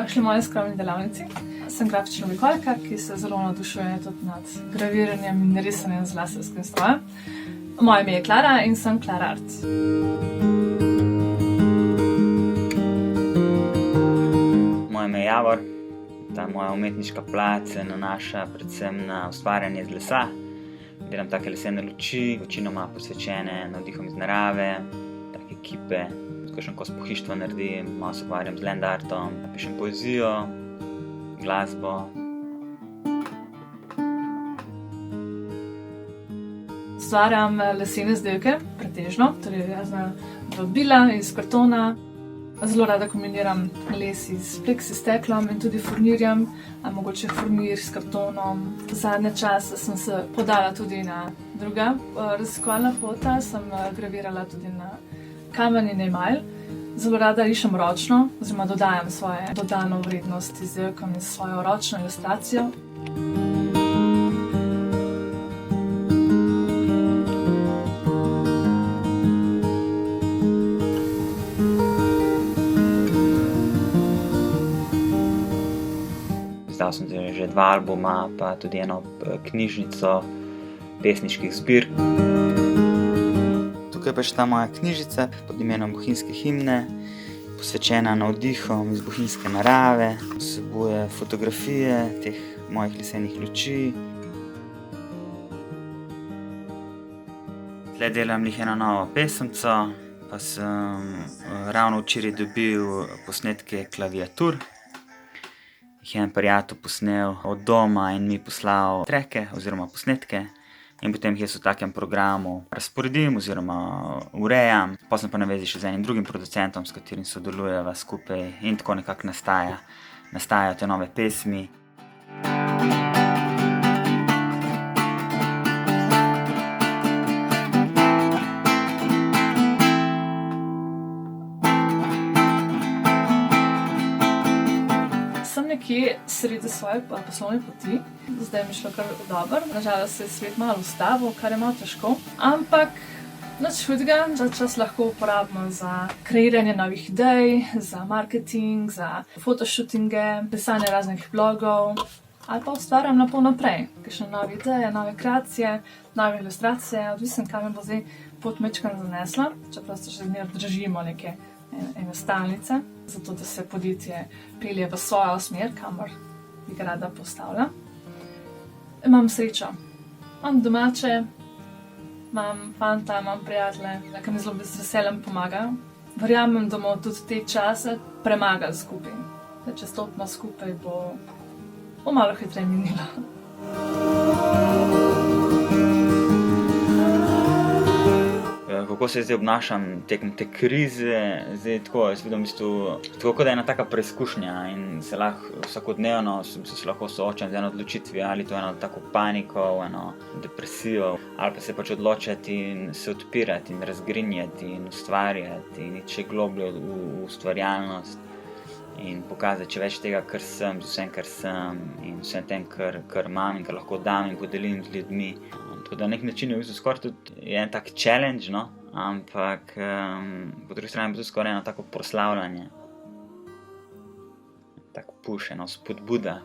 Dobrodošli v moji skromni delavnici. Sem grafična oblikovalka, ki se zelo navdušuje tudi nad graviranjem in risanjem z laserskim strojem. Moje ime je Klara in sem Klara Art. Moje ime je Javor. Ta moja umetniška plat se nanaša predvsem na ustvarjanje z lesa. Delam take lesene luči, večinoma posvečene navdihom iz narave, take kipe, kakšen kos pohištva naredim, malo se ukvarjam z land artom, pišem poezijo, glasbo. Ustvarjam lesene izdelke, pretežno, torej razna vabila iz kartona. Zelo rada kombiniram les iz pleksi steklom in tudi furnirjem, mogoče furnir s kartonom. Zadnje čase sem se podala tudi na druga raziskovalna pota, sem gravirala tudi na kamen in emajl. Zelo rada rišem ročno, oziroma dodajam svojo dodano vrednost izdelkom in svojo ročno ilustracijo. Izdal sem že 2 albuma, pa tudi eno knjižnico pesniških zbirk. Tukaj pa je še ta moja knjižica pod imenom Bohinjske himne, posvečena navdihom iz bohinjske narave. Vsebuje fotografije teh mojih lesenih luči. Tle delam eno novo pesemco, pa sem ravno včeraj dobil posnetke klaviatur. Jih je en prijatelj posnel od doma in mi poslal treke oziroma posnetke. In potem jih jaz v takem programu razporedim oziroma urejam. Potem sem pa na vezi še z enim drugim producentom, s katerim sodelujeva skupaj in tako nekako nastajajo te nove pesmi. Sem nekje sredi svoje poslovne poti, zdaj mi je šlo kar dobro. Nažalost se je svet malo ustavil, kar je malo težko, ampak nič hudega, čas lahko uporabimo za kreiranje novih idej, za marketing, za fotoshootinge, pisanje raznih blogov ali pa ustvarjam naprej. Kakšne nove ideje, nove kreacije, nove ilustracije, odvisno kam me bo zdaj pot majčkeno zanesla, čeprav se še zmeraj držimo neke ene stalnice, zato da se podjetje pelje v svojo smer, kamor bi ga rada postavila. Imam srečo. Imam domače, imam fanta, imam prijatelje, ki mi zelo z veseljem pomagajo. Verjamem, da bomo tudi te čase premagali skupaj. Če stopimo skupaj, bo malo hitreje minilo. Kako se zdaj obnašam tekom te krize, zdaj tako, jaz vidim v bistvu, tako kot ena taka preizkušnja in se lahko vsakodnevno se lahko soočam z eno odločitvijo, ali to eno tako paniko, eno depresijo, ali pa se pač odločiti in se odpirati in razgrinjati in ustvarjati in iti še globlje v ustvarjalnost in pokazati še več tega, kar sem, z vsem, kar sem in vsem tem, kar imam in kar lahko dam in podelim z ljudmi. Tako da na nek način je v bistvu skoraj tudi en tak challenge, no? Ampak po drugi strani bo tudi skoraj eno tako proslavljanje, tako push, eno spodbuda.